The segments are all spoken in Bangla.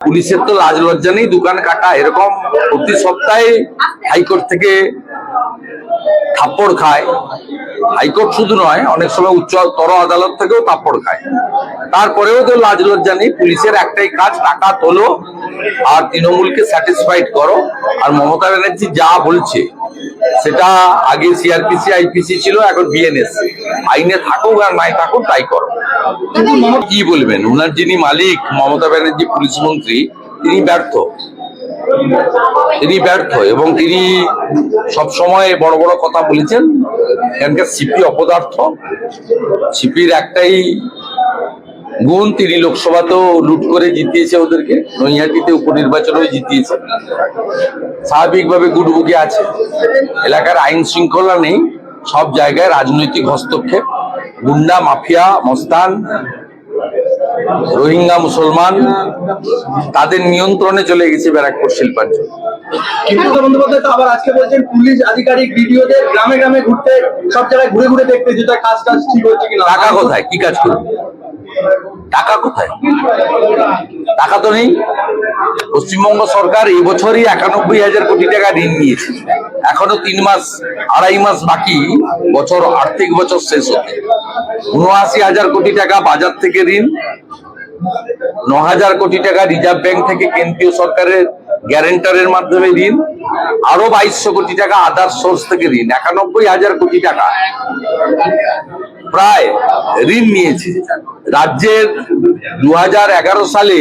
পুলিশের তো লাজ লজ্জা নেই, দোকান কাটা এরকম প্রতি সপ্তাহে হাইকোর্ট থেকে থাপ্পড় খায়। হাইকোর্ট শুধু নয়, অনেক সময় উচ্চতর আদালত থেকেও থাপ্পড় খায়। তারপরেও তো লাজ লজ্জা নেই। পুলিশের একটাই কাজ, টাকা তোলো আর তৃণমূলকে স্যাটিসফাইড করো। আর মমতা ব্যানার্জি যা বলছে সেটা আগে সিআরপিসি আইপিসি ছিল, এখন বিএনএস। আইনে থাকুক আর নাই থাকুক তাই করো। কি বলবেন, উনার যিনি মালিক মমতা ব্যানার্জি পুলিশ মন্ত্রী, তিনি ব্যর্থ এবং তিনি সবসময় বড় বড় কথা বলেছেন। এখানকার সিপি অপদার্থ। সিপির একটাই গুণ, তিনি লোকসভাতেও লুট করে জিতিয়েছে ওদেরকে, নৈহাটিতে উপনির্বাচনেও জিতিয়েছে। স্বাভাবিকভাবে গুডবুকে আছে। এলাকার আইন শৃঙ্খলা নেই, সব জায়গায় রাজনৈতিক হস্তক্ষেপ, গুন্ডা মাফিয়া মস্তান রোহিঙ্গা মুসলমান তাদের নিয়ন্ত্রণে চলে গেছে ব্যারাকপুর শিল্পাঞ্চল। মমতা বন্দ্যোপাধ্যায় তো আবার আজকে বলছেন পুলিশ আধিকারিক ভিডিওদের গ্রামে গ্রামে ঘুরতে, সব জায়গায় ঘুরে ঘুরে দেখতে যেটা কাজ ঠিক হচ্ছে কিনা। টাকা কোথায়? কি কাজ করবে? টাকা কোথায়? টাকা তো নেই। পশ্চিমবঙ্গ সরকার এই বছরই 91,000 কোটি টাকা ঋণ নিয়েছে। এখনো 2.5 মাস বাকি বছর, আর্থিক বছর শেষ হতে। 79,000 কোটি টাকা বাজার থেকে ঋণ, 9,000 কোটি টাকা রিজার্ভ ব্যাংক থেকে কেন্দ্রীয় সরকারের গ্যারেন্টারের মাধ্যমে ঋণ, আরো 2,200 কোটি টাকা আদার সোর্স থেকে ঋণ। 91,000 কোটি টাকা প্রায় ঋণ নিয়েছে। রাজ্যের 2011 সালে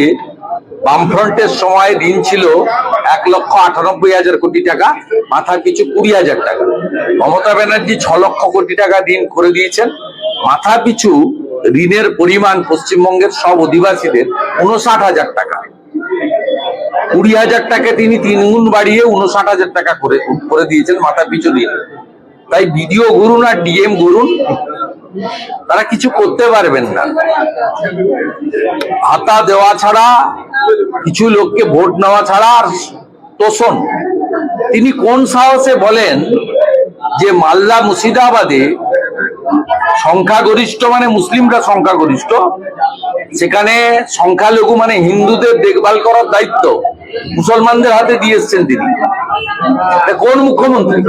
বামফ্রন্টের সময় ঋণ ছিল 1,98,000 কোটি টাকা, মাথা পিছু 20,000 টাকা। মমতা ব্যানার্জি 6 লক্ষ কোটি টাকা ঋণ করে দিয়েছেন। মাথা পিছু ঋণের পরিমাণ পশ্চিমবঙ্গের সব অধিবাসীদের 59,000 টাকা। 20,000 টাকা তিনি 3 গুণ বাড়িয়ে 59,000 টাকা করে দিয়েছেন মাথা পিছু ঋণ। তাই বিডিও ঘুরুন আর ডিএম ঘুরুন, তারা কিছু করতে পারবেন না। ভাতা দেওয়া ছাড়া, কিছু লোককে ভোট নেওয়া ছাড়া আর তোষণ। তিনি কোন সাহসে বলেন যে মালদা মুর্শিদাবাদে সংখ্যাগরিষ্ঠ মানে মুসলিমরা সংখ্যাগরিষ্ঠ, সেখানে সংখ্যালঘু মানে হিন্দুদের দেখভাল করার দায়িত্ব মুসলমানদের হাতে দিয়ে এসছেন তিনি? কোন মুখ্যমন্ত্রী?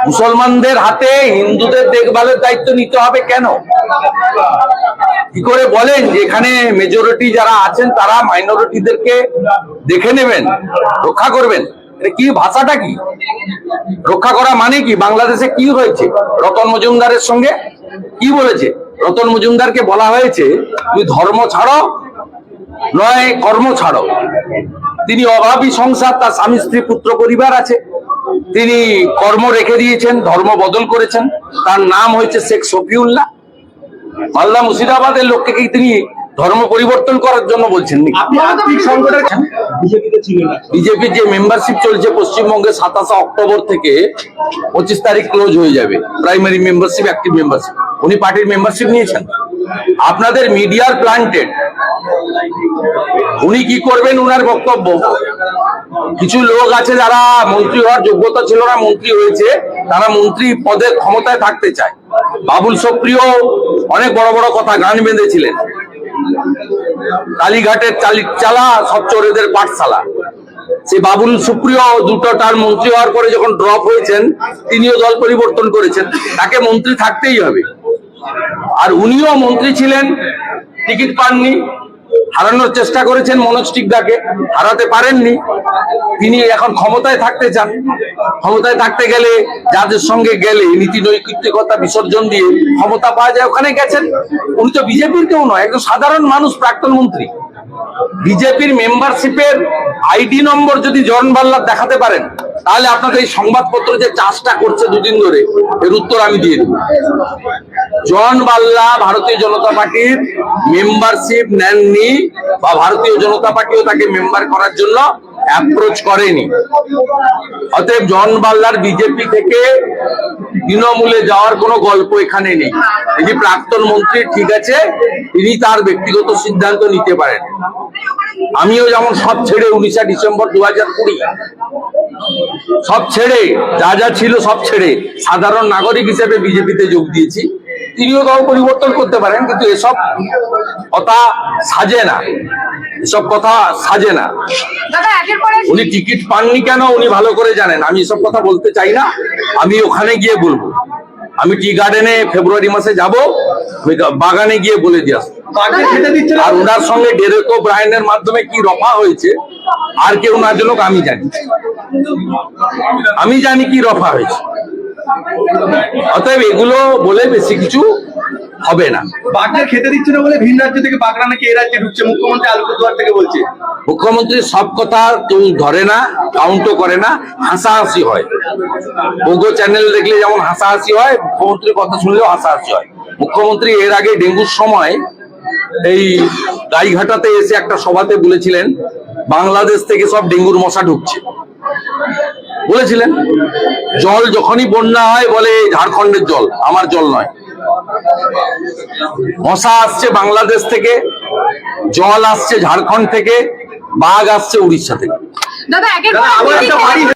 মুসলমানদের হাতে হিন্দুদের দেখভালের দায়িত্ব নিতে হবে কেন? কি করে বলেন যে এখানে মেজরিটি যারা আছেন তারা মাইনরিটিদেরকে দেখে নেবেন, রক্ষা করবেন? এটা কি ভাষাটা? কি রক্ষা করা মানে কি? বাংলাদেশে কি হয়েছে রতন মজুমদারের সঙ্গে? কি বলেছে? রতন মজুমদারকে বলা হয়েছে তুমি ধর্ম ছাড়ো নয় কর্ম ছাড়ো। তিনি অভাবী সংসার, তার স্বামী স্ত্রী পুত্র পরিবার আছে, তিনি কর্ম রেখে দিয়েছেন, ধর্ম বদল করেছেন। তার নাম হয়েছে শেখ শফিউল্লাহ। মালদা মুর্শিদাবাদের লোককে কি তিনি ধর্ম পরিবর্তন করার জন্য বলছেন? বিজেপির যে মেম্বারশিপ চলছে পশ্চিমবঙ্গে 27 অক্টোবর থেকে 25 তারিখ ক্লোজ হয়ে যাবে। Primary membership, active membership. উনি পার্টির মেম্বারশিপ নিয়েছেন। আপনাদের মিডিয়ার প্ল্যান্টেড। উনি কি করবেন? উনার বক্তব্য, কিছু লোক আছে যারা মন্ত্রী হওয়ার যোগ্যতা ছিল না, মন্ত্রী হয়েছে, তারা মন্ত্রী পদের ক্ষমতায় থাকতে চায়। বাবুল সুপ্রিয় অনেক বড় বড় কথা গান বেঁধেছিলেন, কালীঘাটের চালা সব চোরেদের পাঠশালা। সেই বাবুল সুপ্রিয় 2টো টার্ম মন্ত্রী হওয়ার পরে যখন ড্রপ হয়েছেন, তিনিও দল পরিবর্তন করেছেন। তাকে মন্ত্রী থাকতেই হবে। আর উনিও মন্ত্রী ছিলেন, টিকিট পাননি, হারানোর চেষ্টা করেছেন মনোজ টিকদাকে, হারাতে পারেননি। তিনি এখন ক্ষমতায় থাকতে চান। ক্ষমতায় থাকতে গেলে যাদের সঙ্গে গেলে নীতি নৈতিকতা বিসর্জন দিয়ে ক্ষমতা পাওয়া যায়, ওখানে গেছেন। উনি তো বিজেপির কেউ নয়, একজন সাধারণ মানুষ, প্রাক্তন মন্ত্রী। বিজেপির মেম্বারশিপের আইডি নম্বর যদি জন বাল্লার দেখাতে পারেন, তাহলে আপনাদের এই সংবাদপত্র যে চাষটা করছে দুদিন ধরে, এর উত্তর আমি দিয়ে দেব। জন বাল্লা ভারতীয় জনতা পার্টির মেম্বারশিপ নেননি, বা ভারতীয় জনতা পার্টিও তাকে মেম্বার করার জন্য অ্যাপ্রোচ করেনি। অতএব জন বাল্লার বিজেপি থেকে তৃণমূলে যাওয়ার কোনো গল্প এখানে নেই। তিনি প্রাক্তন মন্ত্রী, ঠিক আছে, তিনি তার ব্যক্তিগত সিদ্ধান্ত নিতে পারেন। আমিও যেমন সব ছেড়ে 19 ডিসেম্বর 2020 সব ছেড়ে, যা যা ছিল সব ছেড়ে সাধারণ নাগরিক হিসেবে বিজেপিতে যোগ দিয়েছি। তিনিও দল পরিবর্তন করতে পারেন, কিন্তু এসব কথা সাজে না। এসব কথা সাজে না। দাদা একের পর এক উনি টিকিট পাননি কেন উনি ভালো করে জানেন, আমি এসব কথা বলতে চাই না। আমি ওখানে গিয়ে বলবো, আমি টি গার্ডেনে ফেব্রুয়ারি মাসে যাব, আমি বাগানে গিয়ে বলে দিয়ে আসবো। বাঘকে খেতে দিচ্ছে না আর ওনার সঙ্গে ডেরেক ও ব্রায়ানের মাধ্যমে কি রফা হয়েছে আর কেউ না জানুক, আমি জানি কি রফা হয়েছে। অতএব এগুলো বলে বেশি কিছু হবে না। বাঘকে খেতে দিচ্ছে না বলে ভিন রাজ্য থেকে বাঘরা নাকি এই রাজ্যে ঢুকছে, মুখ্যমন্ত্রী আলিপুরদুয়ার থেকে বলছে। মুখ্যমন্ত্রী সব কথা কেউ ধরে না, কাউন্টও করে না, হাসাহাসি হয়। পোগো চ্যানেল দেখলে যেমন হাসাহাসি হয়, মুখ্যমন্ত্রীর কথা শুনলেও হাসাহাসি হয়। মুখ্যমন্ত্রী এর আগে ডেঙ্গুর সময় এই গাইঘাটাতে এসে একটা সভাতে বলেছিলেন বাংলাদেশ থেকে সব ডেঙ্গুর মশা ঢুকছে বলেছিলেন। জল যখনই বন্যা হয় বলে ঝাড়খণ্ডের জল, আমার জল নয়। মশা আসছে বাংলাদেশ থেকে, জল আসছে ঝাড়খণ্ড থেকে, বাঘ আসছে উড়িষ্যা থেকে। দাদা একের পর দাদা এক আবার একটা দিকে- বাড়ি